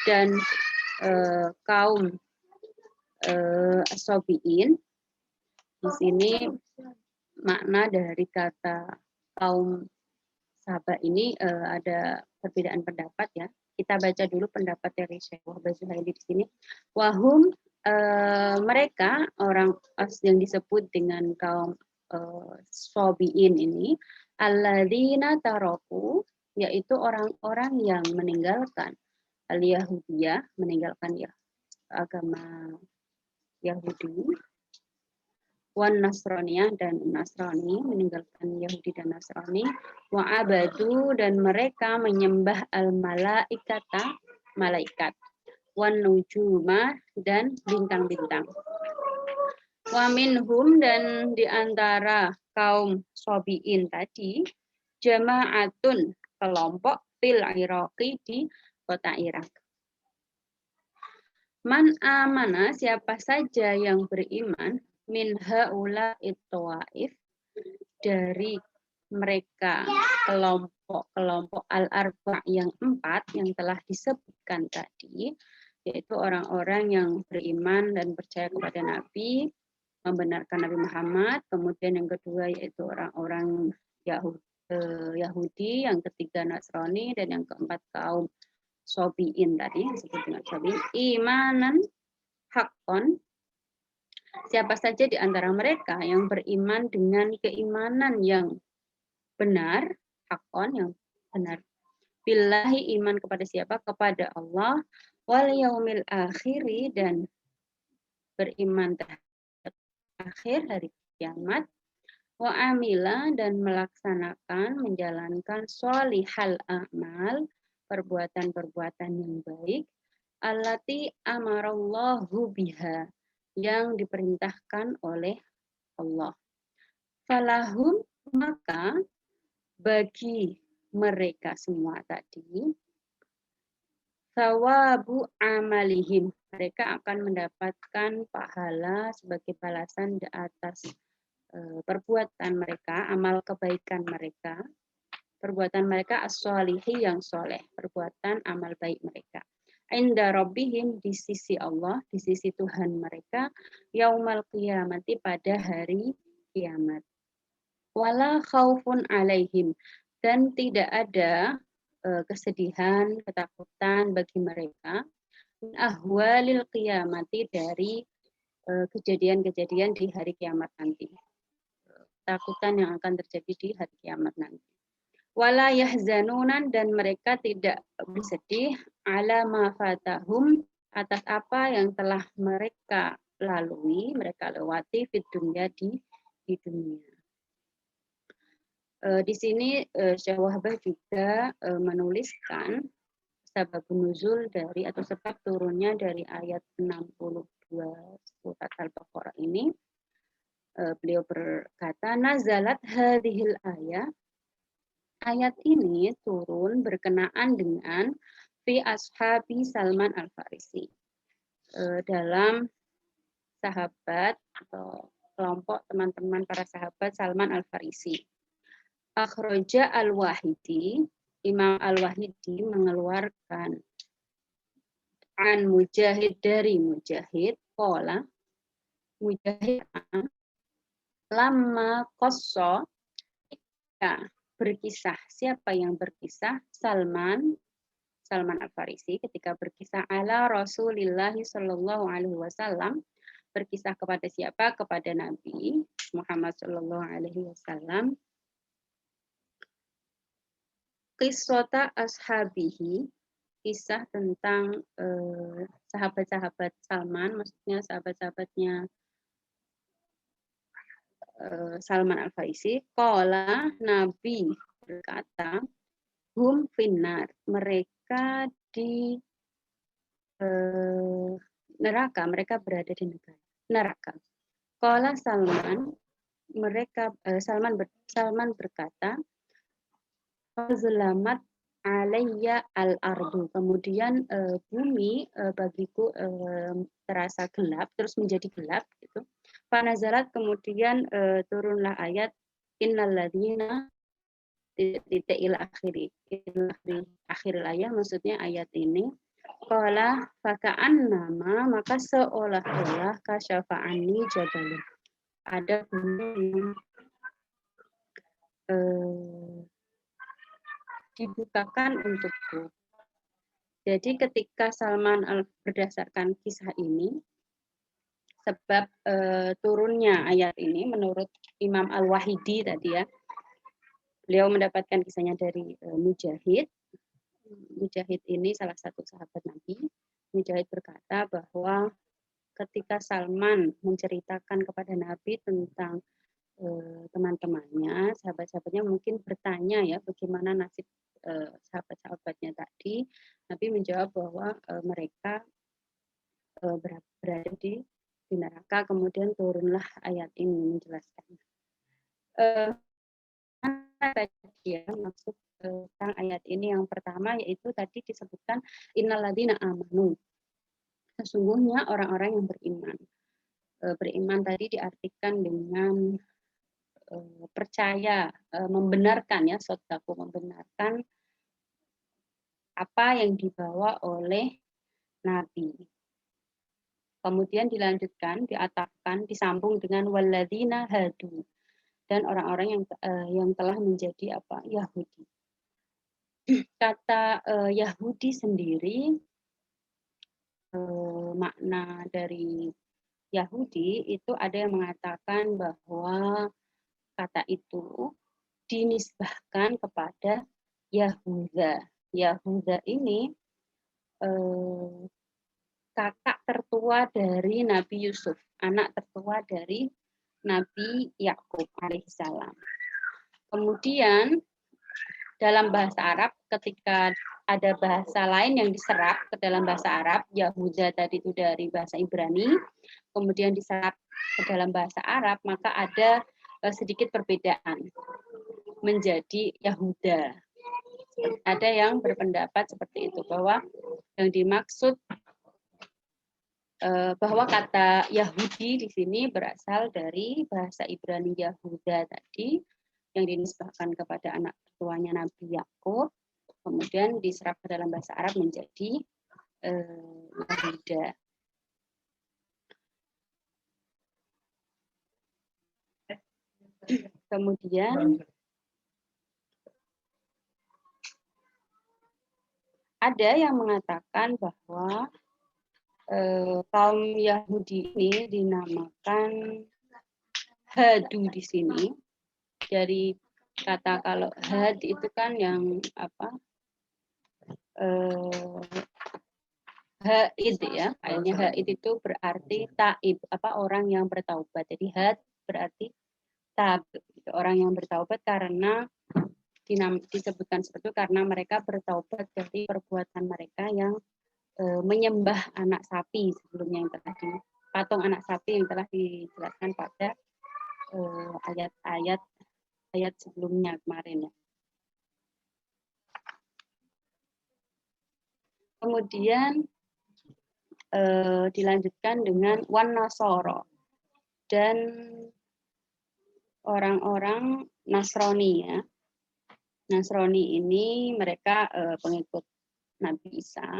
dan kaum As-Sabi'in. Di sini makna dari kata kaum sahabat ini ada perbedaan pendapat ya. Kita baca dulu pendapat dari Syekh Wahbah Zuhaili di sini. Wahum mereka orang yang disebut dengan kaum Sabi'in ini alladzina taraku, yaitu orang-orang yang meninggalkan al-Yahudiyah, meninggalkan ya agama Yahudi, wan Nasraniyah dan Nasrani, meninggalkan Yahudi dan Nasrani, wa abadu dan mereka menyembah al-malaikata, malaikat, wan nujuma dan bintang-bintang. Wa minhum dan di antara kaum Sabi'in tadi, jama'atun kelompok fil Iraqi di kota Irak. Man amana siapa saja yang beriman min haula itwaif dari mereka kelompok-kelompok al-arba yang 4 yang telah disebutkan tadi, yaitu orang-orang yang beriman dan percaya kepada Nabi, membenarkan Nabi Muhammad, kemudian yang kedua yaitu orang-orang Yahudi, yang ketiga Nasrani, dan yang keempat kaum Sabi'in tadi, disebut dengan Sabi'in, imanan haqqon, siapa saja di antara mereka yang beriman dengan keimanan yang benar, haqqon yang benar, billahi iman kepada siapa? Kepada Allah, wal yaumil akhiri dan beriman terhadap akhir hari kiamat, wa amila dan melaksanakan, menjalankan sholihal a'mal, perbuatan-perbuatan yang baik, allati amarallahu biha, yang diperintahkan oleh Allah. Falahum, maka bagi mereka semua tadi, thawabu amalihim, mereka akan mendapatkan pahala sebagai balasan di atas perbuatan mereka, amal kebaikan mereka, perbuatan mereka as-sholihi yang soleh, perbuatan amal baik mereka. Inda rabbihim, di sisi Allah, di sisi Tuhan mereka, yaumal qiyamati, pada hari kiamat. Wala khaufun alaihim, dan tidak ada kesedihan, ketakutan bagi mereka, ahwalil qiyamati, dari kejadian-kejadian di hari kiamat nanti. Ketakutan yang akan terjadi di hari kiamat nanti. Wala yahzanunan, dan mereka tidak bersedih, ala ma fatahum, atas apa yang telah mereka lalui, mereka lewati di dunia, di dunia. Di sini Syekh Wahbah juga menuliskan sababun nuzul dari atau sebab turunnya dari ayat 62 surat Al-Baqarah ini. Beliau berkata, nazalat hadhil ayat, ayat ini turun berkenaan dengan fi ashabi Salman Al-Farisi, dalam sahabat atau kelompok teman-teman para sahabat Salman Al-Farisi. Akhraja Al-Wahidi, Imam Al-Wahidi mengeluarkan an Mujahid, dari Mujahid, qala Mujahid lama qasso, ya, berkisah, siapa yang berkisah? Salman Al-Farisi ketika berkisah ala Rasulillah sallallahu alaihi wasallam, berkisah kepada siapa? Kepada Nabi Muhammad sallallahu alaihi wasallam. Qissata ashabihi, kisah tentang sahabat-sahabat Salman, maksudnya sahabat-sahabatnya Salman Al-Farisi. Qala, Nabi berkata, hum finnar, mereka di neraka, mereka berada di neraka. Qala Salman, mereka Salman berkata, fazlamat alayya al-ardu, kemudian bumi bagiku terasa gelap, terus menjadi gelap gitu. Panazalat, kemudian turunlah ayat innalladzina, titik ila akhir ayat, maksudnya ayat ini qala faka'annama, maka seolah-olah kasyafa'ani jabalun, ada gunung yang dibukakan untukku. Jadi ketika Salman berdasarkan kisah ini, sebab turunnya ayat ini menurut Imam Al-Wahidi tadi ya, beliau mendapatkan kisahnya dari Mujahid. Mujahid ini salah satu sahabat Nabi. Mujahid berkata bahwa ketika Salman menceritakan kepada Nabi tentang teman-temannya, sahabat-sahabatnya mungkin bertanya ya bagaimana nasib sahabat-sahabatnya tadi. Nabi menjawab bahwa mereka berada di neraka, kemudian turunlah ayat ini menjelaskan. Ya, maksud tentang ayat ini yang pertama yaitu tadi disebutkan innalladzina amanu. Sesungguhnya orang-orang yang beriman. Beriman tadi diartikan dengan percaya, membenarkan ya, sodaku, membenarkan apa yang dibawa oleh Nabi. Kemudian dilanjutkan, diatapkan, disambung dengan walladzina hadu, dan orang-orang yang telah menjadi apa? Yahudi. Kata Yahudi sendiri, makna dari Yahudi itu ada yang mengatakan bahwa kata itu dinisbahkan kepada Yahuda. Yahuda ini kakak tertua dari Nabi Yusuf, anak tertua dari Nabi Yakub alaihissalam. Kemudian dalam bahasa Arab, ketika ada bahasa lain yang diserap ke dalam bahasa Arab, Yahuda tadi itu dari bahasa Ibrani, kemudian diserap ke dalam bahasa Arab, maka ada sedikit perbedaan menjadi Yahuda. Ada yang berpendapat seperti itu, bahwa yang dimaksud bahwa kata Yahudi di sini berasal dari bahasa Ibrani Yahuda tadi, yang dinisbahkan kepada anak tuanya Nabi Yakub, kemudian diserap ke dalam bahasa Arab menjadi Yahuda. Kemudian ada yang mengatakan bahwa kaum Yahudi ini dinamakan Hadu di sini. Dari kata kalau had itu kan yang apa? Haid ya, kayaknya haid itu berarti taib, apa orang yang bertaubat. Jadi had berarti tab, orang yang bertaubat, karena disebutkan seperti itu karena mereka bertaubat dari perbuatan mereka yang menyembah anak sapi sebelumnya, yang telah patung anak sapi yang telah dijelaskan pada ayat sebelumnya kemarin ya. Kemudian dilanjutkan dengan wan nasoro, dan orang-orang Nasrani ya. Nasrani ini mereka pengikut Nabi Isa.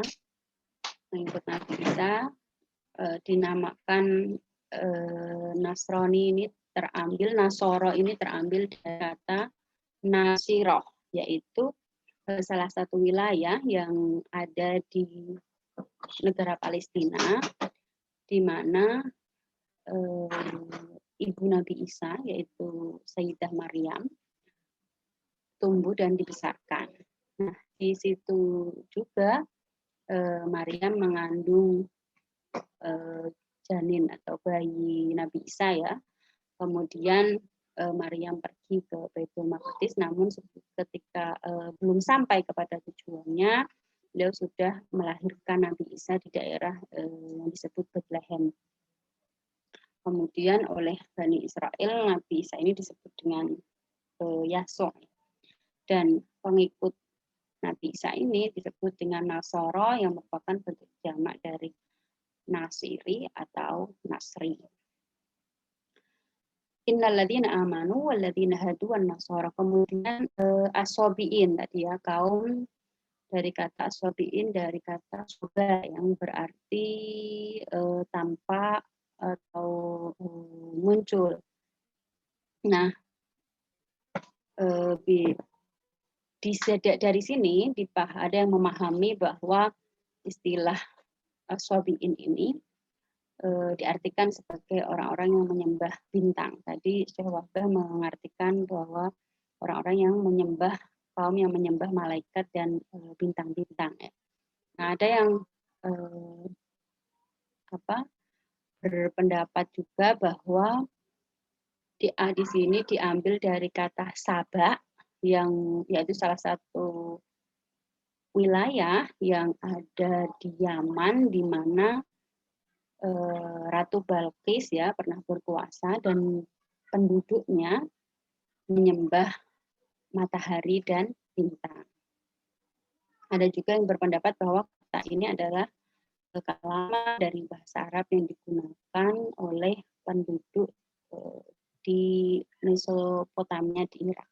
Pengikut Nabi Isa dinamakan Nasrani ini terambil, Nasoro ini terambil dari kata Nasiroh, yaitu salah satu wilayah yang ada di negara Palestina, di mana ibu Nabi Isa, yaitu Sayyidah Maryam, tumbuh dan dibesarkan. Nah, di situ juga Maryam mengandung janin atau bayi Nabi Isa ya. Kemudian Maryam pergi ke Baitul Maqdis, namun ketika belum sampai kepada tujuannya, beliau sudah melahirkan Nabi Isa di daerah yang disebut Bethlehem. Kemudian oleh Bani Israel, Nabi Isa ini disebut dengan Yasok. Dan pengikut Nabi Isa ini disebut dengan Nasoro, yang merupakan bentuk jamak dari Nasiri atau Nasri. innalladzina amanu walladzina hadu wan nasara. Kemudian as-sabiin tadi ya, kaum dari kata as-sabiin dari kata soba yang berarti tampak atau muncul. Nah, dari sini ada yang memahami bahwa istilah as-sabiin ini diartikan sebagai orang-orang yang menyembah bintang. Tadi Syekh Wahbah mengartikan bahwa orang-orang yang menyembah, kaum yang menyembah malaikat dan bintang-bintang. Ya. Nah, ada yang berpendapat juga bahwa di sini diambil dari kata Saba, yang yaitu salah satu wilayah yang ada di Yaman, di mana Ratu Balqis ya pernah berkuasa dan penduduknya menyembah matahari dan bintang. Ada juga yang berpendapat bahwa kata ini adalah kata lama dari bahasa Arab yang digunakan oleh penduduk di Mesopotamia di Irak.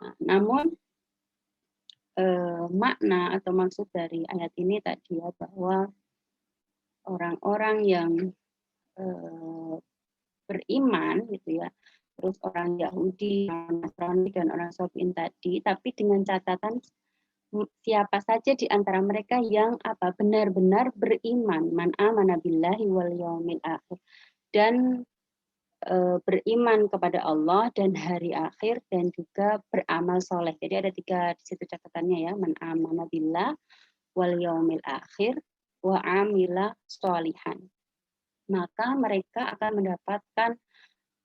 Nah, namun makna atau maksud dari ayat ini tadi ya, bahwa orang-orang yang beriman gitu ya, terus orang Yahudi, orang Nasrani dan orang Sabiin tadi, tapi dengan catatan siapa saja di antara mereka yang benar-benar beriman, man amana billahi wal yaumil akhir, dan beriman kepada Allah dan hari akhir, dan juga beramal soleh. Jadi ada 3 di situ catatannya ya, man amana billah wal yaumil akhir wa amila sholihan. Maka mereka akan mendapatkan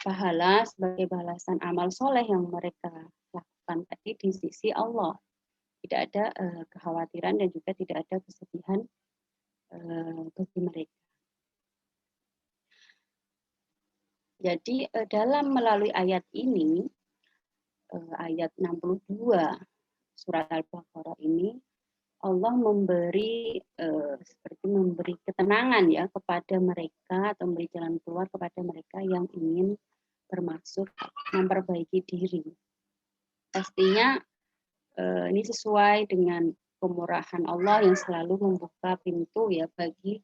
pahala sebagai balasan amal soleh yang mereka lakukan tadi di sisi Allah. Tidak ada kekhawatiran dan juga tidak ada kesedihan bagi mereka. Jadi dalam melalui ayat ini, ayat 62 surat Al-Baqarah ini, Allah seperti memberi ketenangan ya kepada mereka, atau memberi jalan keluar kepada mereka yang ingin bermaksud memperbaiki diri. Pastinya ini sesuai dengan kemurahan Allah yang selalu membuka pintu ya bagi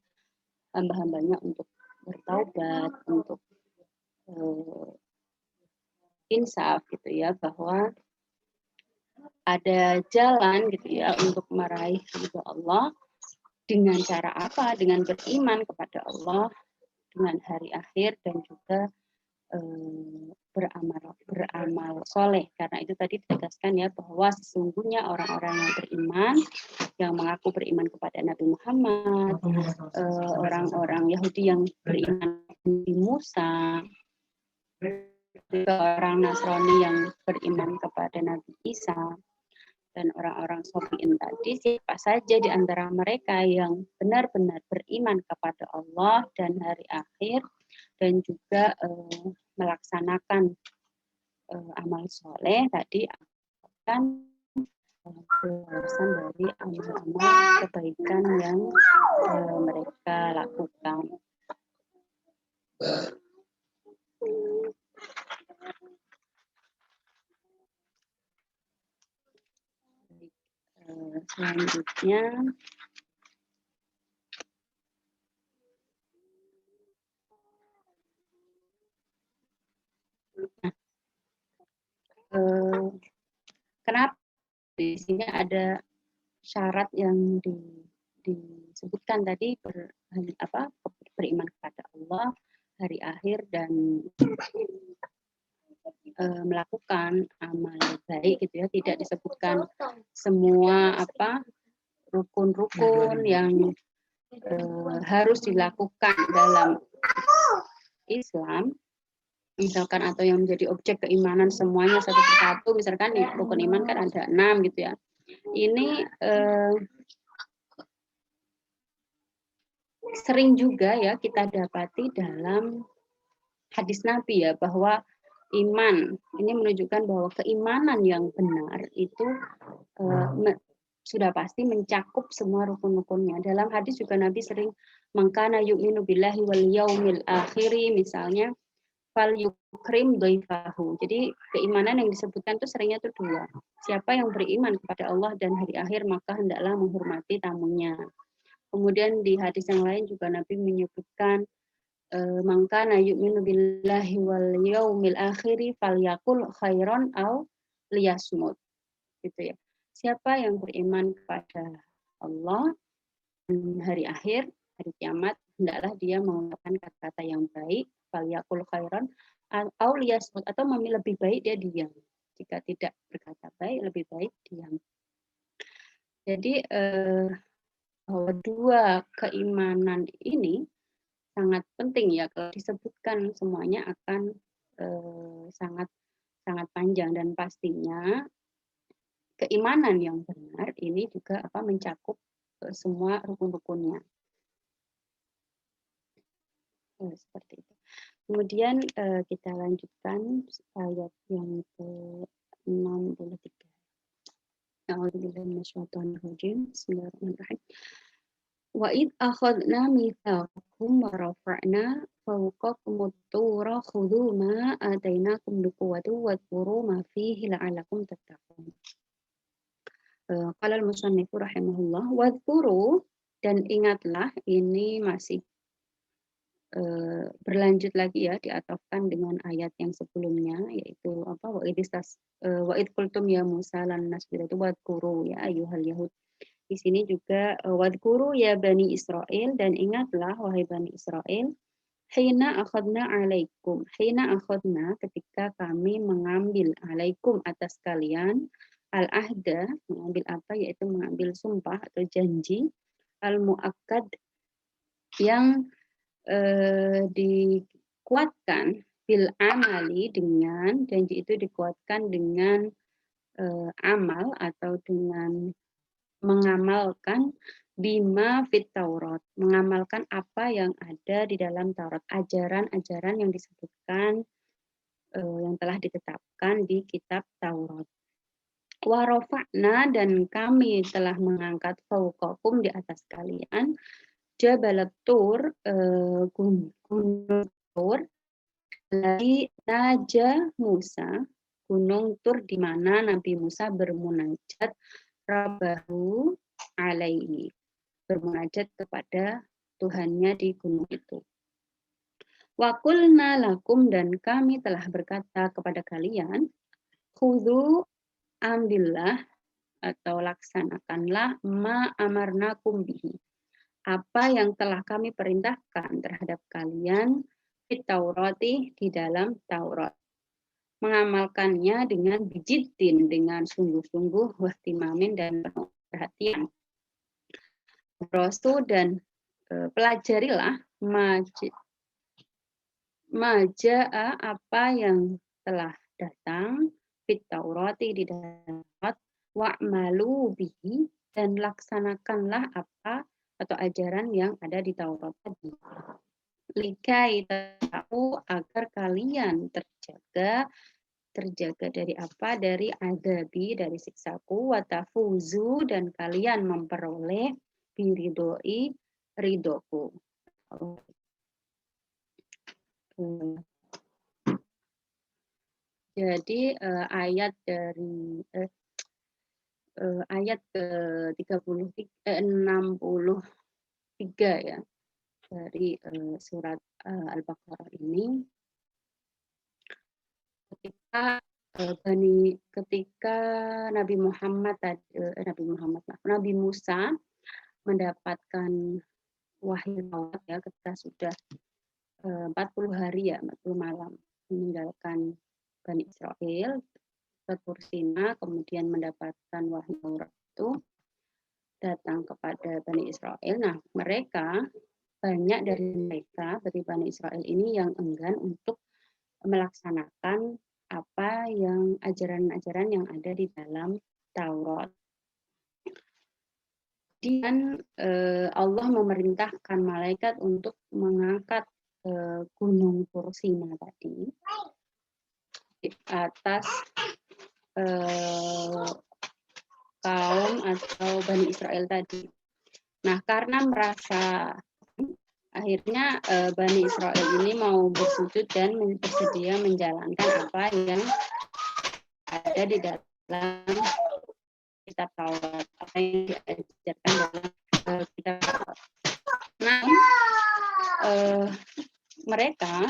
hamba-hambanya untuk bertaubat, untuk insaf gitu ya, bahwa ada jalan gitu ya untuk meraih ridho Allah. Dengan cara apa? Dengan beriman kepada Allah, dengan hari akhir, dan juga beramal soleh. Karena itu tadi ditegaskan ya, bahwa sesungguhnya orang-orang yang beriman, yang mengaku beriman kepada Nabi Muhammad, orang-orang Yahudi yang beriman di Musa, juga orang Nasrani yang beriman kepada Nabi Isa, dan orang-orang Sabiin tadi, siapa saja di antara mereka yang benar-benar beriman kepada Allah dan hari akhir, dan juga melaksanakan amal soleh tadi, akan balasan dari amal-amal kebaikan yang mereka lakukan. Selanjutnya kenapa di sini ada syarat yang disebutkan tadi, beriman kepada Allah, hari akhir, dan melakukan amal baik gitu ya. Tidak disebutkan semua rukun-rukun yang harus dilakukan dalam Islam, misalkan, atau yang menjadi objek keimanan semuanya satu persatu. Misalkan di rukun iman kan ada 6 gitu ya. Ini sering juga ya kita dapati dalam hadis Nabi ya, bahwa iman ini menunjukkan bahwa keimanan yang benar itu sudah pasti mencakup semua rukun-rukunnya. Dalam hadis juga Nabi sering mangkana yu'minu billahi wal yaumil akhiri, misalnya fal yukrim dhaifahu. Jadi keimanan yang disebutkan itu seringnya itu dua. Siapa yang beriman kepada Allah dan hari akhir maka hendaklah menghormati tamunya. Kemudian di hadis yang lain juga Nabi menyebutkan maka yu'minu billahi wal yaumil akhiri falyakul khairan aw liyasmut. Gitu ya. Siapa yang beriman kepada Allah dan hari akhir, hari kiamat, hendaklah dia mengucapkan kata-kata yang baik, falyakul khairan aw liyasmut, atau lebih baik dia diam. Jika tidak berkata baik, lebih baik diam. Jadi bahwa dua keimanan ini sangat penting ya, kalau disebutkan semuanya akan sangat sangat panjang, dan pastinya keimanan yang benar ini juga mencakup semua rukun-rukunnya. Seperti itu. Kemudian kita lanjutkan ayat yang ke-63. A'udzubillahi minasyaitonir rajim. Bismillahirrahmanirrahim. Wa id akhadna mitsaqakum wa rafa'na fawqakum at-tura khudhu ma atainakum biquwwatin wadhkuru ma fihi la'allakum tattaqun. Qala al-musannifu rahimahullah, wadhkuru, dan ingatlah, ini masih berlanjut lagi ya, diatofkan dengan ayat yang sebelumnya, yaitu wa id qultum ya Musa lan nasbira, itu wadhkuru ya ayyuhal yahud. Di sini juga wadhkuru ya Bani Israel, dan ingatlah wahai Bani Israel, hina akhadna alaikum, hina akhadna, ketika kami mengambil, alaikum, atas kalian, al-ahda, mengambil apa, yaitu mengambil sumpah atau janji, al-mu'akkad, yang dikuatkan, bil amali, dengan janji itu dikuatkan dengan amal atau dengan mengamalkan bima fit Taurat, mengamalkan apa yang ada di dalam Taurat, ajaran-ajaran yang disebutkan yang telah ditetapkan di kitab Taurat. Wa rafa'na, dan kami telah mengangkat fauqakum, di atas kalian, Jabal Tur, gunung Tur, dari Naja Musa, gunung Tur di mana Nabi Musa bermunajat Rabbahu alaihi, bermunajat kepada Tuhannya di gunung itu. Wa qulna lakum, dan kami telah berkata kepada kalian, khudhu, ambillah atau laksanakanlah, ma amarnakum bihi, apa yang telah kami perintahkan terhadap kalian, fit Taurati, di dalam Taurat. Mengamalkannya dengan bijitin, dengan sungguh-sungguh, wahtimamin, dan penuh perhatian. Rasul, dan pelajarilah maja'a, apa yang telah datang, fit Taurati, di dalam Taurat, wa'malu bihi, dan laksanakanlah apa atau ajaran yang ada di Taurat tadi. Likai tahu, agar kalian terjaga dari apa? Dari adabi, dari siksaku, watafuzu, dan kalian memperoleh biridoi, ridoku. Jadi ayat dari ayat ke-63 ya, dari surat Al-Baqarah ini, ketika Nabi Musa mendapatkan wahyu Taurat ya, ketika sudah 40 hari ya, 40 malam meninggalkan Bani Israel ke Tur Sina, kemudian mendapatkan wahyu Taurat itu datang kepada Bani Israel. Nah, banyak dari Bani Israel ini yang enggan untuk melaksanakan apa yang ajaran-ajaran yang ada di dalam Taurat. Dan Allah memerintahkan malaikat untuk mengangkat gunung Tur Sina tadi di atas kaum atau Bani Israel tadi. Nah, karena merasa akhirnya Bani Israel ini mau bersujud dan bersedia menjalankan apa yang ada di dalam kitab Taurat, apa yang diajarkan dalam kitab Taurat. Nah, mereka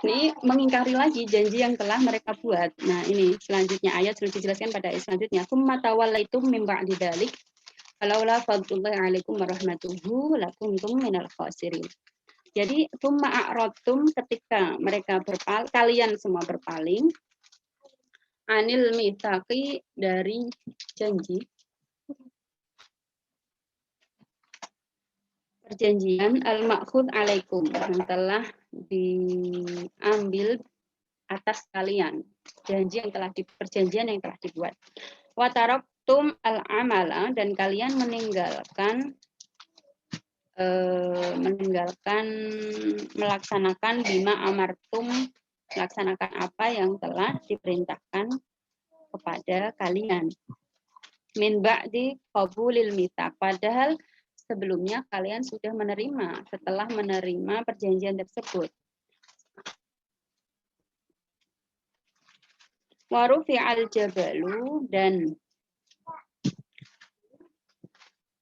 ini mengingkari lagi janji yang telah mereka buat. Nah, ini selanjutnya ayat sudah dijelaskan pada ayat selanjutnya. Tsumma tawallaitum min ba'di dzalik falaula fadlullahi 'alaikum warahmatuhu lakuntum minal khasirin. Jadi tsumma a'radtum, ketika mereka kalian semua berpaling anil mitsaqi, dari janji perjanjian al-ma'khud 'alaikum, yang telah diambil atas kalian, janji yang telah perjanjian yang telah dibuat. Wa taraktum al-amala, dan kalian meninggalkan melaksanakan bima amartum, melaksanakan apa yang telah diperintahkan kepada kalian. Min ba'di qabulil mitsaq, padahal sebelumnya kalian sudah menerima, setelah menerima perjanjian tersebut. Wa rufi'al jabalu, dan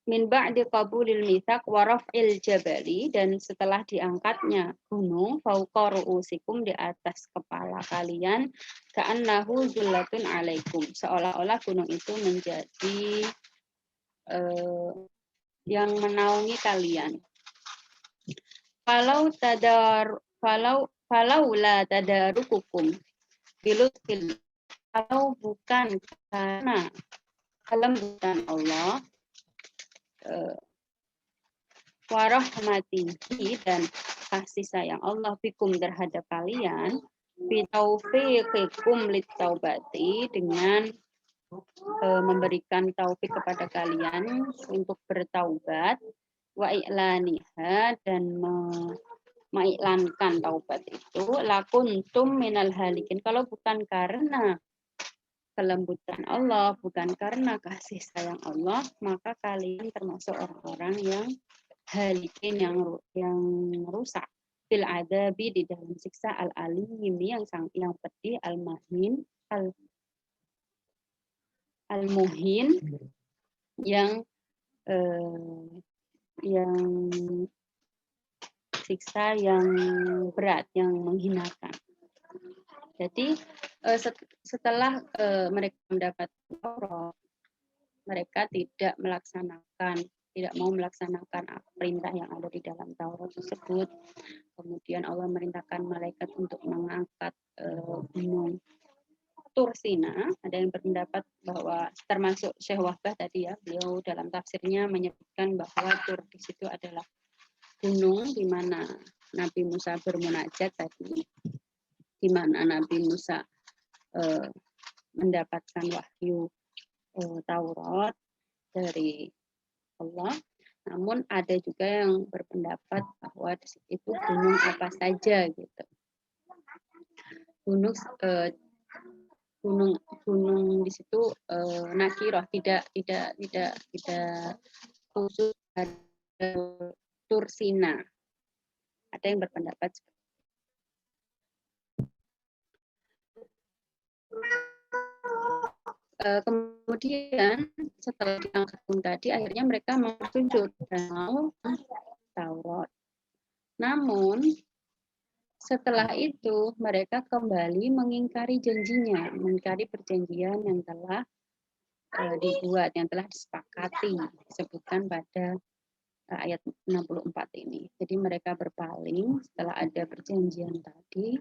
min ba'di qabulil mitsaq wa raf'il jabali, dan setelah diangkatnya gunung fauqa ru'usikum, di atas kepala kalian, ka'annahu zullatun 'alaikum, seolah-olah gunung itu menjadi yang menaungi kalian. Falau la tadarukukum bilutfil, kalau bukan karena kelembutan Allah, warahmatihi, dan kasih sayang Allah bikum, terhadap kalian, bitaufiqikum litaubati, dengan memberikan taufik kepada kalian untuk bertaubat, wa i'laniha, dan mengiklankan taubat itu, lakuntum minal halikin, kalau bukan karena kelembutan Allah, bukan karena kasih sayang Allah, maka kalian termasuk orang-orang yang halikin, yang rusak, fil adabi, di dalam siksa, al-alim, yang pedih, al-mahin, al-muhin, yang siksa yang berat, yang menghinakan. Jadi setelah mereka mendapat Taurat, mereka tidak mau melaksanakan perintah yang ada di dalam Taurat tersebut. Kemudian Allah merintahkan malaikat untuk mengangkat gunung Tursina. Ada yang berpendapat bahwa, termasuk Syekh Wahbah tadi ya, beliau dalam tafsirnya menyebutkan bahwa Tur di situ adalah gunung di mana Nabi Musa bermunajat tadi, di mana Nabi Musa mendapatkan wahyu Taurat dari Allah. Namun ada juga yang berpendapat bahwa itu gunung apa saja gitu. Gunung di situ nakiroh, tidak khusus Tursina. Ada yang berpendapat kemudian setelah diangkat gunung tadi, akhirnya mereka mau sujud dan mau Taurat. Namun setelah itu mereka kembali mengingkari janjinya, mengingkari perjanjian yang telah dibuat, yang telah disepakati, disebutkan pada ayat 64 ini. Jadi mereka berpaling setelah ada perjanjian tadi.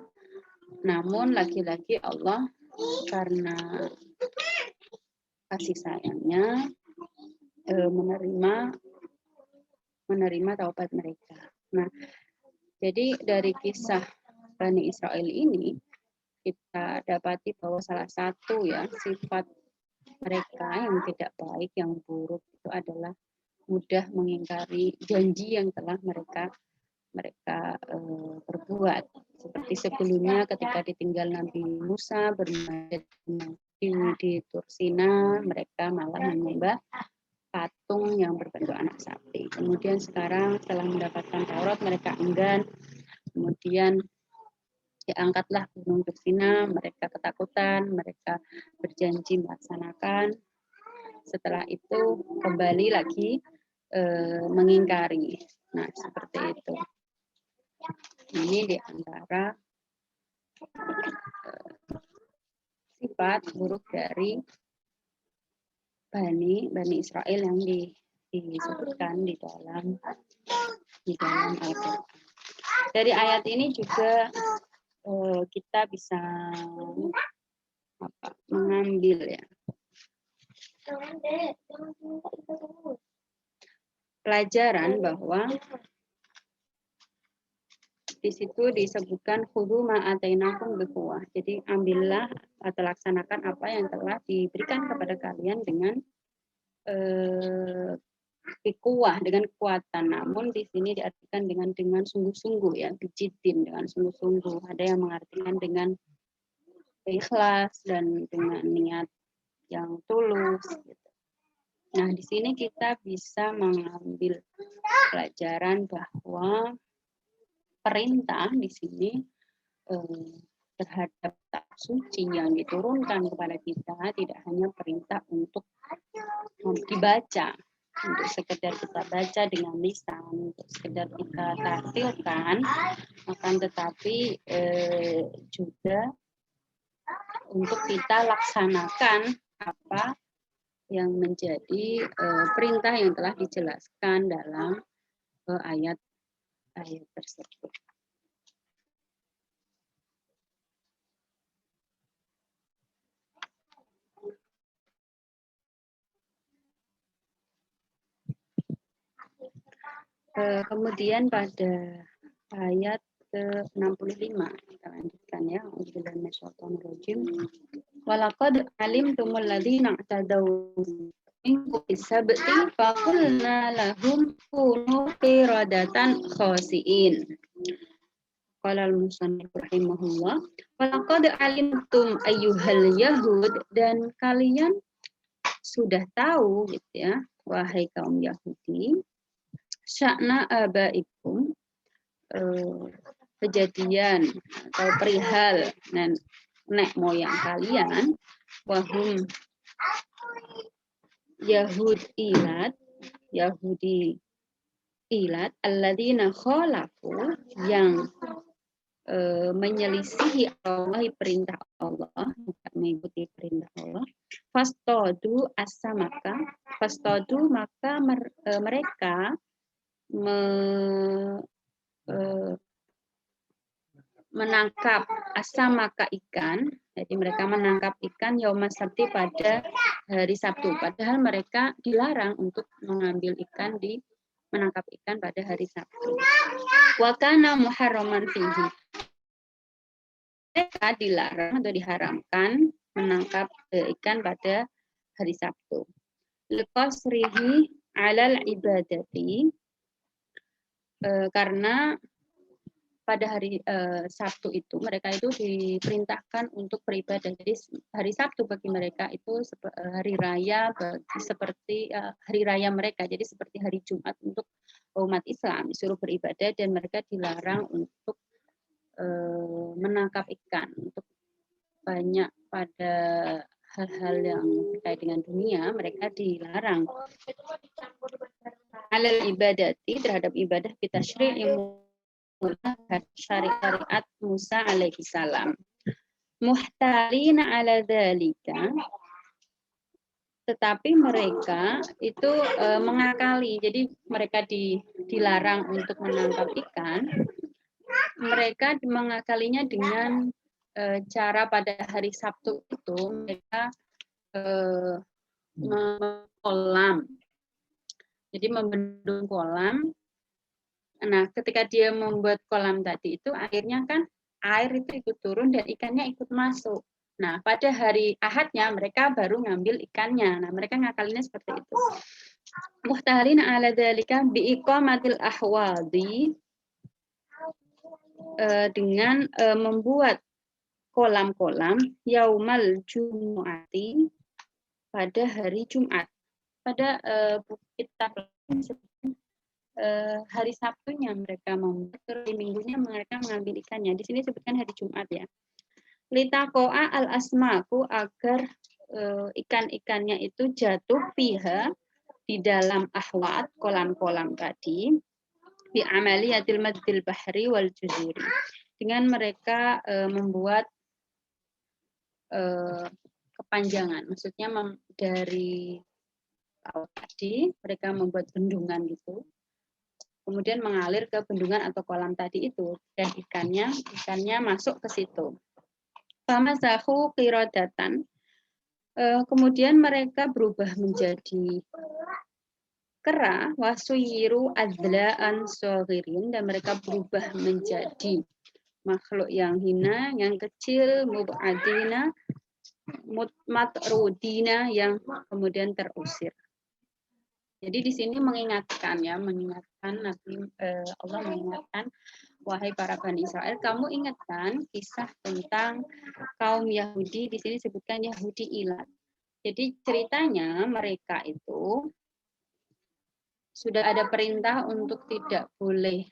Namun lagi-lagi Allah karena kasih sayangnya menerima taubat mereka. Nah, jadi dari kisah Bani Israel ini kita dapati bahwa salah satu ya sifat mereka yang tidak baik, yang buruk, itu adalah mudah mengingkari janji yang telah mereka berbuat. Seperti sebelumnya ketika ditinggal Nabi Musa bermunajat di Tursina, mereka malah menyembah patung yang berbentuk anak sapi. Kemudian sekarang setelah mendapatkan Taurat mereka enggan. Kemudian diangkatlah Gunung Tursina, mereka ketakutan, mereka berjanji melaksanakan. Setelah itu kembali lagi mengingkari. Nah, seperti itu. Ini di antara sifat buruk dari Bani Israel yang disebutkan di dalam Al-Quran. Dari ayat ini juga kita bisa mengambil ya pelajaran bahwa di situ disebutkan khudu ma atainakum biquwah. Jadi ambillah atau laksanakan apa yang telah diberikan kepada kalian dengan biquwah, dengan kekuatan. Namun di sini diartikan dengan sungguh-sungguh ya, bijidin, dengan sungguh-sungguh. Ada yang mengartikan dengan ikhlas dan dengan niat yang tulus gitu. Nah, di sini kita bisa mengambil pelajaran bahwa perintah di sini terhadap kitab suci yang diturunkan kepada kita tidak hanya perintah untuk dibaca, untuk sekedar kita baca dengan lisan, untuk sekedar kita tartilkan, akan tetapi juga untuk kita laksanakan apa yang menjadi perintah yang telah dijelaskan dalam ayat tersebut. Kemudian pada ayat ke-65 kita lanjutkan ya. Walaqad alimtumul ladzina i'tadaw minkum bisabti faqulna lahum kunu qiradatan khasiin. Qala al-musannif rahimahullah, walaqad alimtum ayyuhal yahud, dan kalian sudah tahu gitu ya, wahai kaum Yahudi, sya'na abaikum, kejadian atau perihal nenek moyang kalian, wahum Yahudi ilat alladzina khalafu, yang menyelisihi Allah, perintah Allah, mengikuti perintah Allah. Fastadu as-samaka, fastadu maka mereka menangkap as-samaka ikan. Jadi mereka menangkap ikan yaumas sabti pada hari Sabtu, padahal mereka dilarang untuk mengambil ikan menangkap ikan pada hari Sabtu. Wa kana muharraman fihi, mereka dilarang atau diharamkan menangkap ikan pada hari Sabtu. Liqasrihi alal ibadati, karena pada hari Sabtu itu mereka itu diperintahkan untuk beribadah. Jadi hari Sabtu bagi mereka itu hari raya, seperti hari raya mereka. Jadi seperti hari Jumat untuk umat Islam, disuruh beribadah dan mereka dilarang untuk menangkap ikan. Untuk banyak pada hal-hal yang terkait dengan dunia, mereka dilarang. Alal ibadati, terhadap ibadah kita syari'im, syariat Musa alaihi salam. Muhtalina ala dzalika, tetapi mereka itu mengakali. Jadi mereka dilarang untuk menangkap ikan. Mereka mengakalinya dengan cara pada hari Sabtu itu mereka kolam. Jadi membendung kolam. Nah, ketika dia membuat kolam tadi itu, akhirnya kan air itu ikut turun dan ikannya ikut masuk. Nah, pada hari Ahadnya mereka baru ngambil ikannya. Nah, mereka ngakalinnya seperti itu. Muhtarin ala dzalika bi iqamatil ahwadi, dengan membuat kolam-kolam yaumal jumu'ati, pada hari Jumat. pada kitab hari Sabtunya mereka membuat, di minggunya mereka mengambil ikannya. Di sini sebutkan hari Jumat ya. Litakoa al asmaku, agar ikan-ikannya itu jatuh fiha, di dalam ahwat, kolam-kolam tadi, bi amaliyatil maddil bahri wal juzuri, dengan mereka membuat kepanjangan, maksudnya dari laut tadi mereka membuat bendungan gitu, kemudian mengalir ke bendungan atau kolam tadi itu, dan ikannya masuk ke situ. Famasahu qiradatan, kemudian mereka berubah menjadi kera, wasuyiru adzla'an shaghirin, dan mereka berubah menjadi makhluk yang hina, yang kecil, mub'adina, matrudina, yang kemudian terusir. Jadi di sini mengingatkan Nabi Allah mengingatkan, wahai para Bani Israel, kamu ingatkan kisah tentang kaum Yahudi, di sini disebutkan Yahudi Ilat. Jadi ceritanya mereka itu sudah ada perintah untuk tidak boleh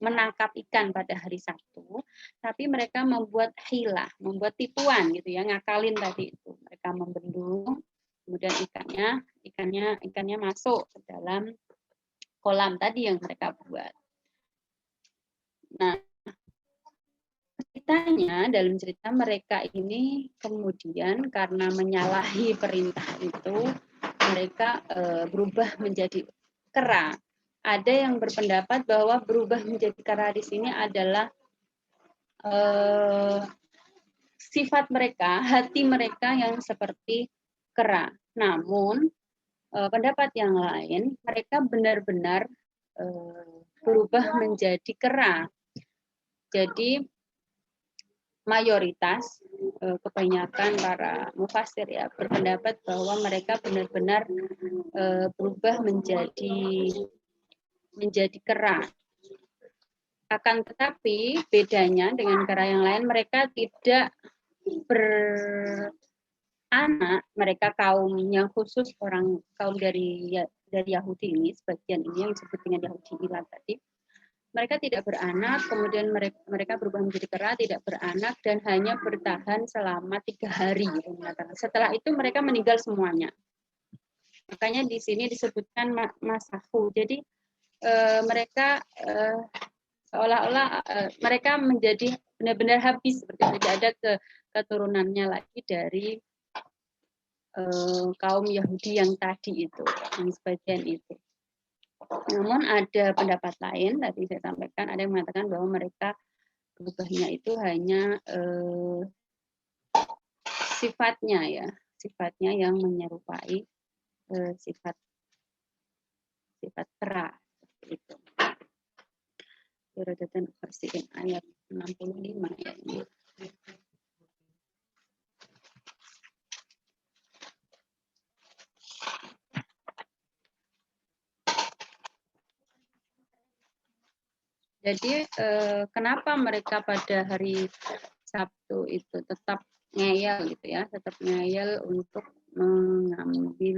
menangkap ikan pada hari Sabtu, tapi mereka membuat hilah, membuat tipuan gitu ya, ngakalin tadi itu. Mereka membendung, kemudian ikannya masuk ke dalam kolam tadi yang mereka buat. Nah, ceritanya, dalam cerita mereka ini kemudian karena menyalahi perintah itu, mereka berubah menjadi kera. Ada yang berpendapat bahwa berubah menjadi kera di sini adalah sifat mereka, hati mereka yang seperti kera. Namun pendapat yang lain, mereka benar-benar berubah menjadi kera. Jadi mayoritas, kebanyakan para mufassir ya berpendapat bahwa mereka benar-benar berubah menjadi kera. Akan tetapi bedanya dengan kera yang lain, mereka tidak beranak, mereka kaum yang khusus, kaum dari Yahudi ini, sebagian ini yang disebut dengan Yahudi Ilat tadi, mereka tidak beranak, kemudian mereka berubah menjadi kera, tidak beranak, dan hanya bertahan selama 3 hari. Setelah itu mereka meninggal semuanya. Makanya di sini disebutkan masahu. Jadi mereka seolah-olah mereka menjadi benar-benar habis, seperti tidak ada keturunannya lagi dari kaum Yahudi yang tadi itu, yang sebagian itu. Namun ada pendapat lain, tadi saya sampaikan, ada yang mengatakan bahwa mereka berubahnya itu hanya sifatnya yang menyerupai sifat kera, seperti itu. Qiradatan khasi'in ayat 65 ya ini. Jadi kenapa mereka pada hari Sabtu itu tetap ngeyel gitu ya, tetap ngeyel untuk mengambil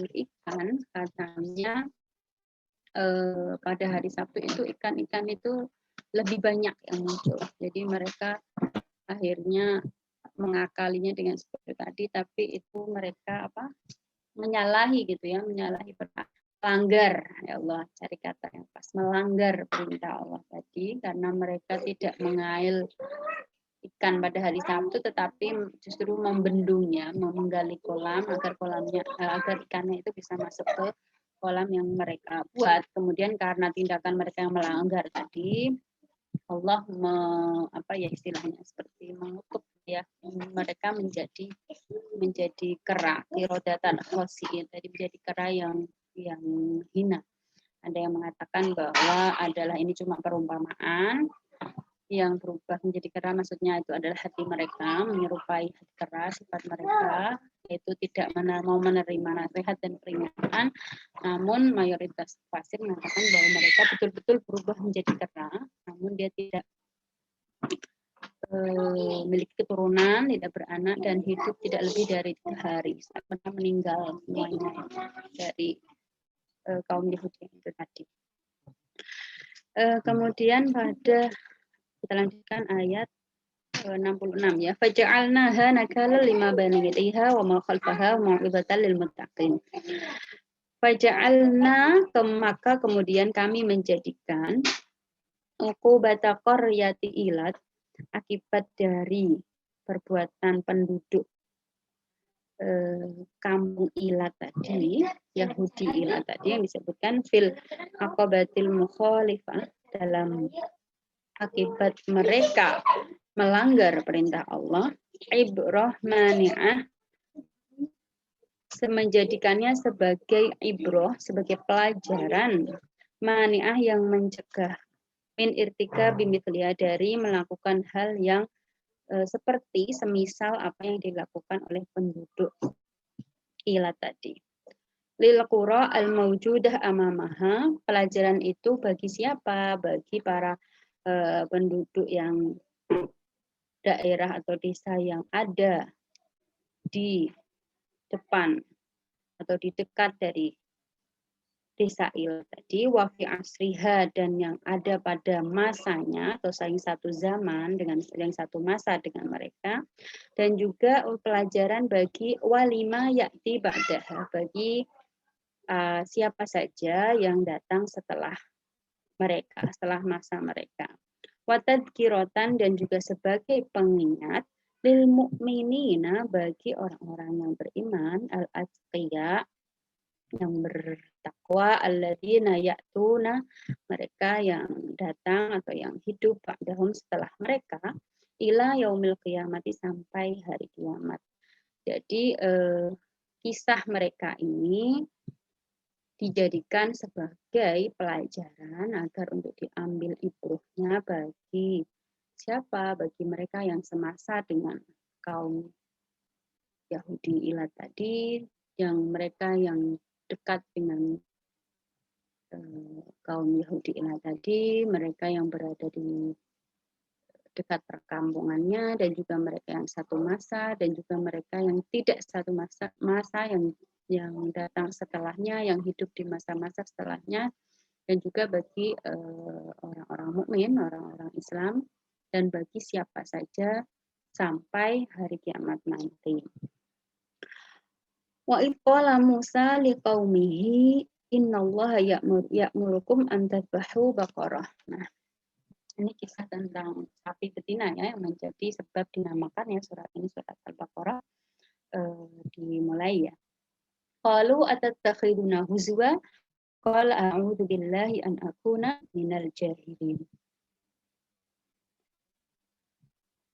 ikan, katanya pada hari Sabtu itu ikan-ikan itu lebih banyak yang muncul. Jadi mereka akhirnya mengakalinya dengan seperti tadi, tapi itu mereka menyalahi gitu ya, menyalahi melanggar, ya Allah, cari kata yang pas, melanggar perintah Allah tadi, karena mereka tidak mengail ikan pada hari Sabtu, tetapi justru membendungnya, menggali kolam agar ikannya itu bisa masuk ke kolam yang mereka buat. Kemudian karena tindakan mereka yang melanggar tadi, Allah istilahnya seperti mengutuk ya, mereka menjadi kera, qiradatan khasi'in, tadi menjadi kera yang hina. Ada yang mengatakan bahwa adalah ini cuma perumpamaan, yang berubah menjadi kera maksudnya itu adalah hati mereka menyerupai hati kera, sifat mereka yaitu tidak mau menerima nasihat dan peringatan. Namun mayoritas fasir mengatakan bahwa mereka betul-betul berubah menjadi kera, namun dia tidak memiliki keturunan, tidak beranak, dan hidup tidak lebih dari 3 hari. Sampai meninggal semuanya dari kaum Yahudi itu tadi. Kemudian pada kita lanjutkan ayat 66 ya. Faja'alnaha nakala lima baina yadayha wa ma khalfaha wa mau'izatan lil muttaqin. Faja'alna, maka kemudian kami menjadikan uqubata qaryati ilat, akibat dari perbuatan penduduk kampung Ilat tadi, Yahudi Ilat tadi yang disebutkan fil aqabatil mukhalifah, dalam akibat mereka melanggar perintah Allah, ibrah mani'ah, menjadikannya sebagai ibrah, sebagai pelajaran, mani'ah yang mencegah, min irtika bimithliya, dari melakukan hal yang seperti semisal apa yang dilakukan oleh penduduk Ilat tadi. Lil qura al maujudah amamaha, pelajaran itu bagi siapa? Bagi para penduduk yang daerah atau desa yang ada di depan atau di dekat dari desa Ilat tadi, wa fi asriha, dan yang ada pada masanya atau saling satu zaman dengan yang satu masa dengan mereka, dan juga pelajaran bagi walima yakti ba'daha, bagi siapa saja yang datang setelah mereka, setelah masa mereka. Wa tadhkiratan, dan juga sebagai pengingat lil mu'minina, bagi orang-orang yang beriman, al-atqiya, yang bertakwa, alladzina ya'tuna, mereka yang datang atau yang hidup ba'dahum, setelah mereka, ila yaumil qiyamati, sampai hari kiamat. Jadi kisah mereka ini dijadikan sebagai pelajaran agar untuk diambil ibrahnya bagi siapa? Bagi mereka yang semasa dengan kaum Yahudi Ilat tadi, yang mereka yang dekat dengan kaum Yahudi Ilat tadi, mereka yang berada di dekat perkampungannya, dan juga mereka yang satu masa, dan juga mereka yang tidak satu masa yang datang setelahnya, yang hidup di masa-masa setelahnya, dan juga bagi orang-orang mukmin, orang-orang Islam, dan bagi siapa saja sampai hari kiamat nanti. Wa idh qala Musa liqaumihi innallaha ya'murukum an tadhbahu baqarah. Nah, ini kisah tentang sapi betina ya, yang menjadi sebab dinamakan ya surat ini surat Al-Baqarah, dimulai ya. Qalu atattakhiduna huzwa qala a'udzu billahi an akuna minal jahilin.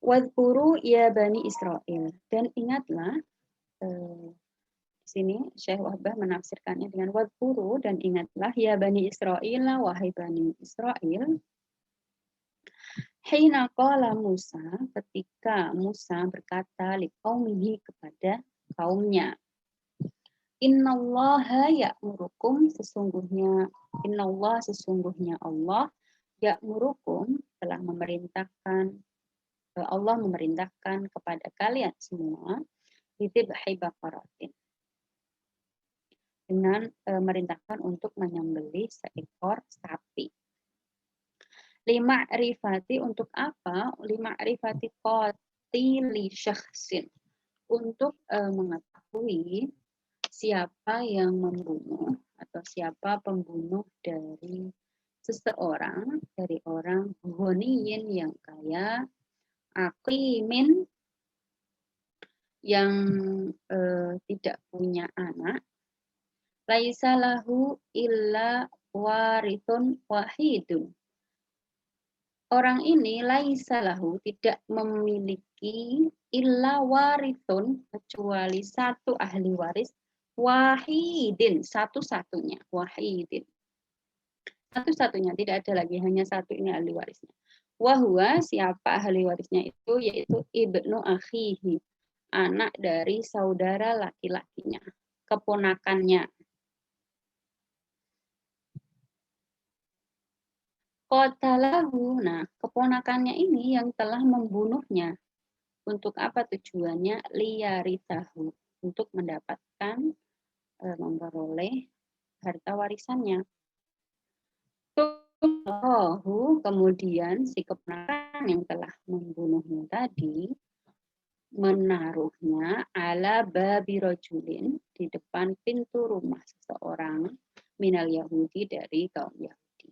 Wadhkuru ya bani Israil, dan ingatlah, di sini Syekh Wahbah menafsirkannya dengan wadhkuru, dan ingatlah ya bani Israil, wahai bani Israil, hina qala Musa, ketika Musa berkata liqaumihi, kepada kaumnya, innallaha ya'murukum, sesungguhnya Allah ya'murukum, telah memerintahkan, Allah memerintahkan kepada kalian semua, bidhibhi baqaratin, dengan merintahkan untuk menyembelih seekor sapi. Lima rifati, untuk apa? Lima rifati qatili syakhsin, untuk mengetahui siapa yang membunuh atau siapa pembunuh dari seseorang, dari orang ghaniyin yang kaya, aqimin yang tidak punya anak, laisa lahu illa warithun wahidun. Orang ini laisa lahu, tidak memiliki, illa warithun, kecuali satu ahli waris, wahidin, satu-satunya, wahidin, satu-satunya, tidak ada lagi, hanya satu ini ahli warisnya. Wahwa, siapa ahli warisnya itu, yaitu ibnu akhihi, anak dari saudara laki-lakinya, keponakannya. Qatalahu. Nah, keponakannya ini yang telah membunuhnya. Untuk apa tujuannya? Liyarithahu. Untuk mendapatkan, memperoleh harta warisannya. Kemudian si keponakan yang telah membunuhnya tadi menaruhnya ala babi rajulin di depan pintu rumah seseorang minal Yahudi dari kaum Yahudi.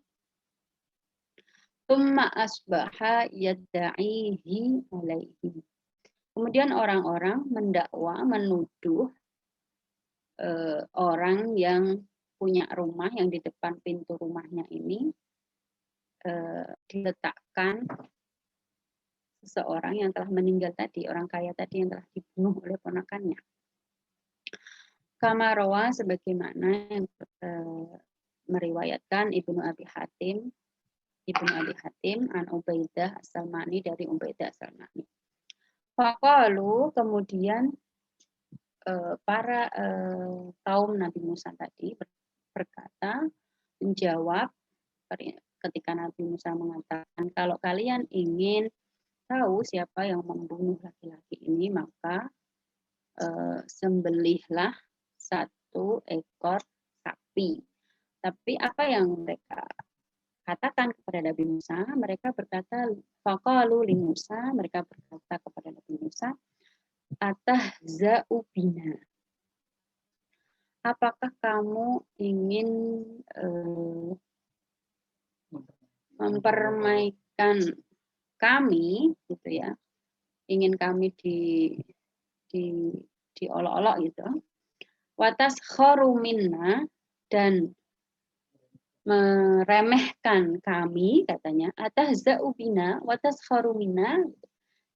Tumma asbaha yadda'ihi alaihi. Kemudian orang-orang mendakwa, menuduh orang yang punya rumah yang di depan pintu rumahnya ini diletakkan seseorang yang telah meninggal tadi, orang kaya tadi yang telah dibunuh oleh ponakannya. Kama rawa sebagaimana yang meriwayatkan Ibnu Abi Hatim an Ubaidah As-Salmani dari Ubaidah As-Salmani. Faqalu, kemudian para kaum Nabi Musa tadi berkata, menjawab ketika Nabi Musa mengatakan, kalau kalian ingin tahu siapa yang membunuh laki-laki ini, maka sembelihlah satu ekor sapi. Tapi apa yang mereka katakan kepada Nabi Musa, mereka berkata, faqalu li Musa, mereka berkata kepada Nabi Musa, atahza'u bina. Apakah kamu ingin mempermainkan kami, gitu ya? Ingin kami diolok-olok gitu. Watas minna, dan meremehkan kami, katanya. Atahza'u bina watas minna,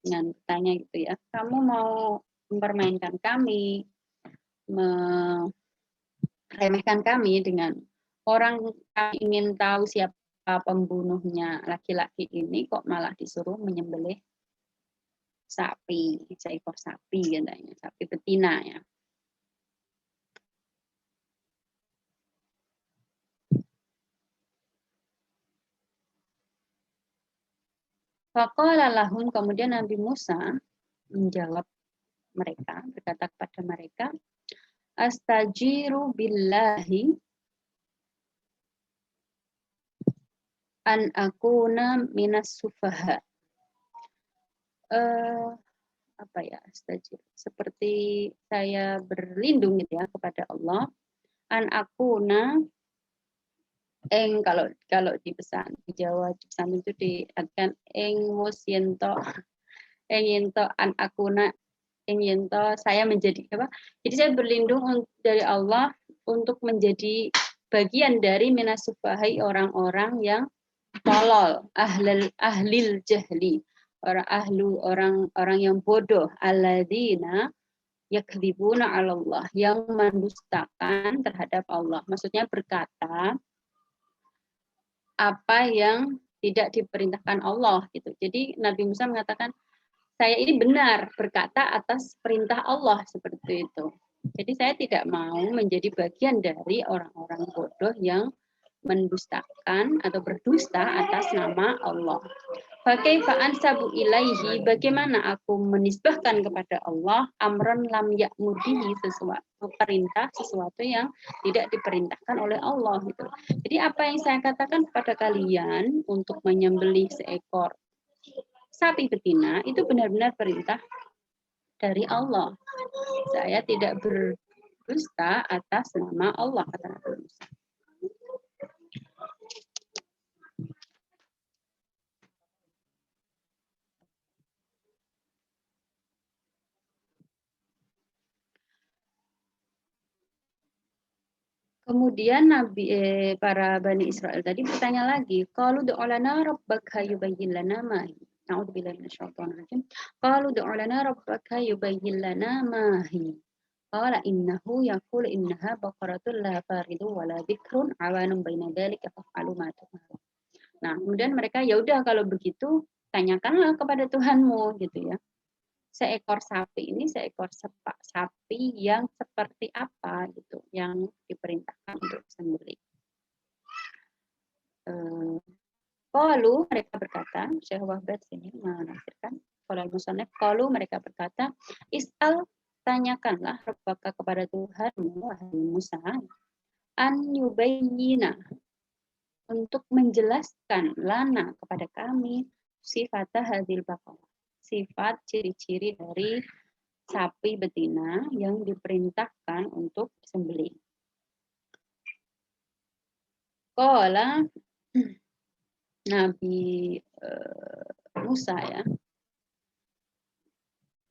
dengan tanya gitu ya. Kamu mau mempermainkan kami, meremehkan kami dengan orang yang ingin tahu siapa pembunuhnya laki-laki ini, kok malah disuruh menyembelih sapi, seekor sapi katanya, sapi betina ya. Faqala lahum, kemudian Nabi Musa menjawab mereka, berkata kepada mereka, astajiru billahi an akuna minas sufaha. Apa ya, astajir, seperti saya berlindung gitu ya kepada Allah, an akuna, kalau di pesan di Jawa di pesan itu diartikan musiento an akuna, saya menjadi apa? Jadi saya berlindung dari Allah untuk menjadi bagian dari minasubahai orang-orang yang tolol, ahlil jahli, orang yang bodoh, alladzina yakdzibuna 'ala Allah, yang mendustakan terhadap Allah. Maksudnya berkata apa yang tidak diperintahkan Allah gitu. Jadi Nabi Musa mengatakan, saya ini benar berkata atas perintah Allah, seperti itu. Jadi saya tidak mau menjadi bagian dari orang-orang bodoh yang mendustakan atau berdusta atas nama Allah. Fakaifa ansabu ilaihi, bagaimana aku menisbahkan kepada Allah amran lam ya'murbihi, sesuatu perintah, sesuatu yang tidak diperintahkan oleh Allah gitu. Jadi apa yang saya katakan kepada kalian untuk menyembelih seekor sapi betina itu benar-benar perintah dari Allah. Saya tidak berdusta atas nama Allah, kata Nabi Musa. Kemudian para Bani Israel tadi bertanya lagi, qalu du'a lana rabbaka yubayyin lana ma hi. A'udzubillahi minasyaitonir rajim. Qalu du'a lana rabbaka yubayyin lana ma hi. Qala innahu yaqulu innaha baqaratun la faridun wa la bikrun awanun baina dzalika fa'alu ma tu'maru. Nah, kemudian mereka, ya udah kalau begitu tanyakanlah kepada Tuhanmu gitu ya. Seekor sapi ini seekor sapi yang seperti apa gitu yang diperintahkan untuk sembelih. Qalu, mereka berkata, Syekh Wahbat sini menafsirkan, kalau musannaf qalu, mereka berkata, is'al, tanyakanlah rabbaka kepada Tuhanmu, wahai Musa, an yubayyina, untuk menjelaskan lana kepada kami sifat hadil baqarah, sifat ciri-ciri dari sapi betina yang diperintahkan untuk disembelih. Qala Nabi Musa ya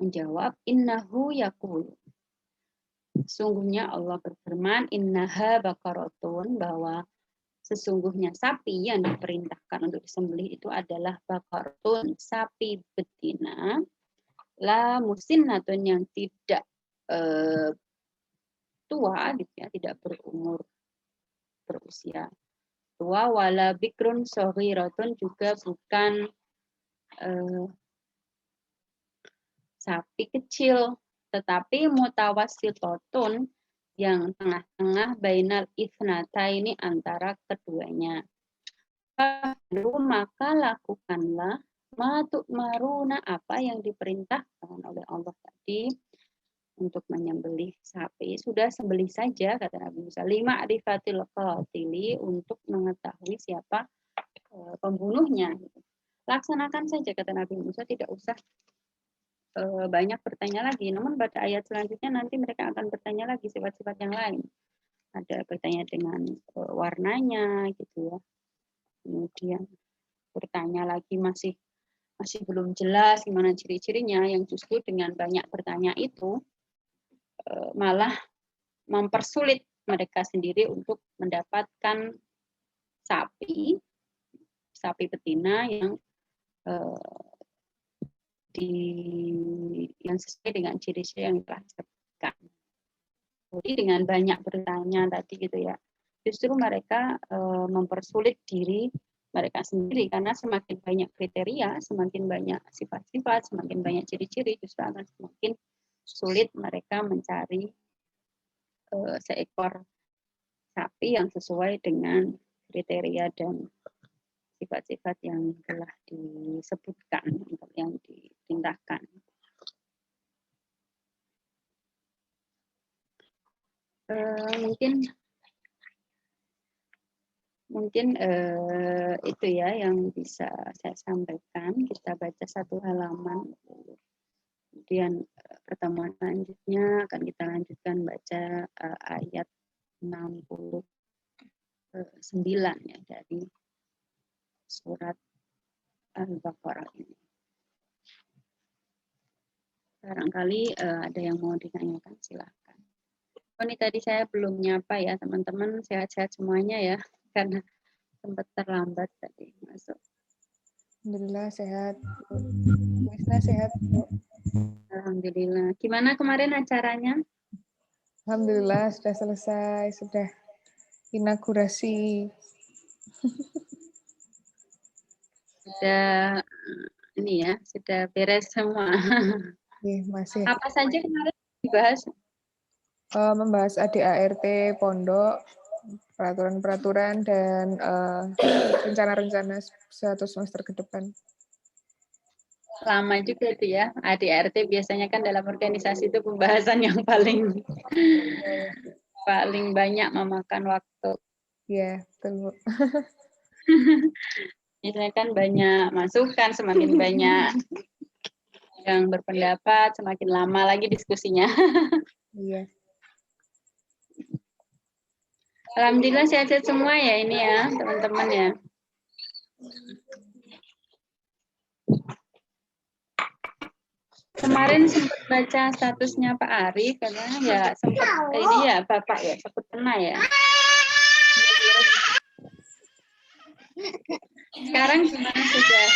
menjawab, innahu yaqulu, sesungguhnya Allah berfirman, innaha baqaratun, bahwa sesungguhnya sapi yang diperintahkan untuk disembelih itu adalah baqaratun, sapi betina, la musinnatun, yang tidak tua gitu ya, tidak berusia tua, wala bikrun shaghiratun, juga bukan sapi kecil, tetapi mutawassitotun, yang tengah-tengah, bainal itsnataini, antara keduanya. Lalu maka lakukanlah ma tu'maruna, apa yang diperintahkan oleh Allah tadi untuk menyembelih sapi. Sudah sembelih saja, kata Nabi Musa, lima arifatil qatili, untuk mengetahui siapa pembunuhnya. Laksanakan saja, kata Nabi Musa, tidak usah banyak bertanya lagi. Namun pada ayat selanjutnya nanti mereka akan bertanya lagi sifat-sifat yang lain. Ada bertanya dengan warnanya gitu ya. Kemudian bertanya lagi masih belum jelas gimana ciri-cirinya, yang justru dengan banyak bertanya itu malah mempersulit mereka sendiri untuk mendapatkan sapi betina yang yang sesuai dengan ciri-ciri yang telah disebutkan. Jadi dengan banyak bertanya tadi gitu ya, justru mereka mempersulit diri mereka sendiri, karena semakin banyak kriteria, semakin banyak sifat-sifat, semakin banyak ciri-ciri, justru akan semakin sulit mereka mencari seekor sapi yang sesuai dengan kriteria dan sifat-sifat yang telah disebutkan, yang diperintahkan. Mungkin itu ya yang bisa saya sampaikan. Kita baca satu halaman, kemudian pertemuan selanjutnya akan kita lanjutkan baca ayat 69 ya dari surat Al-Baqarah ini. Barangkali ada yang mau ditanyakan, silakan. Ini tadi saya belum nyapa ya teman-teman, sehat-sehat semuanya ya, karena sempat terlambat tadi masuk. Alhamdulillah sehat. Bu Isna sehat, Bu. Alhamdulillah. Gimana kemarin acaranya? Alhamdulillah sudah selesai, sudah inaugurasi. Sudah ini ya, sudah beres semua. Masih. Apa saja kemarin dibahas? Membahas ADART pondok, peraturan-peraturan, dan rencana-rencana satu semester ke depan. Lama juga itu ya, ADART biasanya kan dalam organisasi itu pembahasan yang paling banyak memakan waktu. Iya, betul Bu. Biasanya kan banyak masukan, semakin banyak yang berpendapat, semakin lama lagi diskusinya. Iya. Alhamdulillah sehat-sehat semua ya ini ya teman-teman ya. Kemarin sempat baca statusnya Pak Ari, karena ya sempat ini ya Bapak ya sempat kena ya. Sekarang gimana sudah?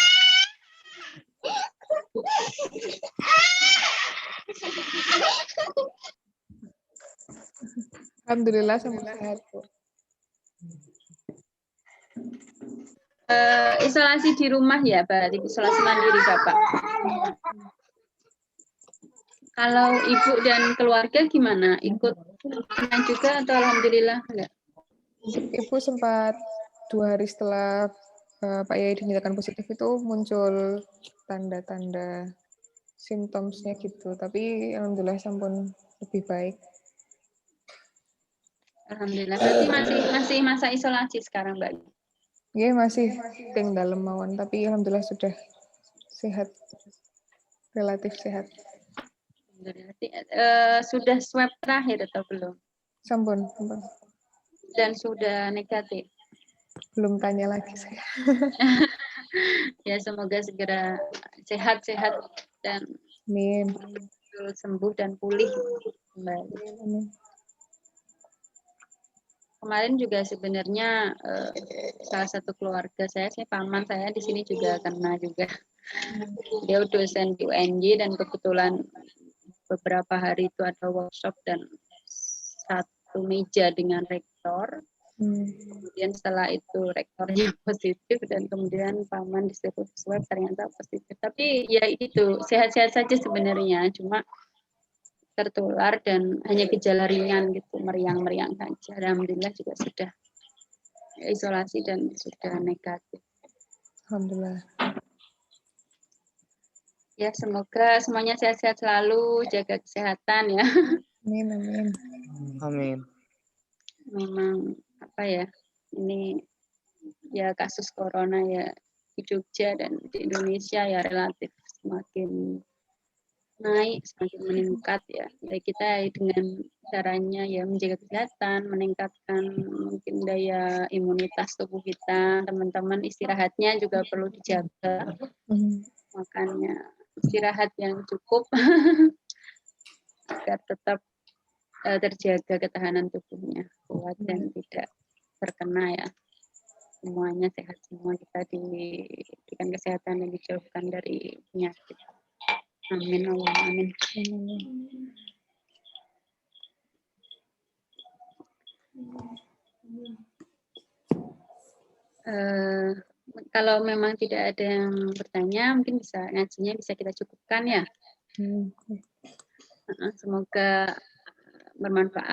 Alhamdulillah semua sehat Bu. Isolasi di rumah ya, berarti isolasi mandiri Bapak. Kalau Ibu dan keluarga gimana? Ikut kena juga atau alhamdulillah enggak? Ibu sempat 2 hari setelah Pak Yai dinyatakan positif itu muncul tanda-tanda simptomsnya gitu, tapi alhamdulillah sampun lebih baik. Alhamdulillah. Berarti masih masa isolasi sekarang, Mbak? Ya masih ping dalem mawon, tapi alhamdulillah sudah sehat, relatif sehat. Sudah swab terakhir atau belum? Sampun. Dan sudah negatif? Belum tanya lagi saya. Ya, semoga segera sehat-sehat dan Amin. sembuh dan pulih kembali. Amin. Kemarin juga sebenarnya salah satu keluarga saya paman saya di sini juga kena juga. Dia dosen di UNJ dan kebetulan beberapa hari itu ada workshop dan satu meja dengan rektor. Kemudian setelah itu rektornya positif dan kemudian paman disuruh swab ternyata positif. Tapi ya itu sehat-sehat saja sebenarnya, cuma tertular dan hanya gejala ringan gitu, meriang-meriang saja. Alhamdulillah juga sudah isolasi dan sudah negatif. Alhamdulillah. Ya, semoga semuanya sehat-sehat selalu, jaga kesehatan ya. Amin, amin. Amin. Memang apa ya, ini ya kasus corona ya di Jogja dan di Indonesia ya relatif semakin naik, semakin meningkat ya. Ya kita dengan caranya ya menjaga kesehatan, meningkatkan mungkin daya imunitas tubuh kita, teman-teman istirahatnya juga perlu dijaga. Makanya istirahat yang cukup agar tetap terjaga ketahanan tubuhnya kuat dan tidak terkena ya. Semuanya sehat semua, kita diberikan kesehatan dan dijauhkan dari penyakit. Amin, Allahumma amin. Kalau memang tidak ada yang bertanya, mungkin bisa ngajinya bisa kita cukupkan ya. Semoga bermanfaat.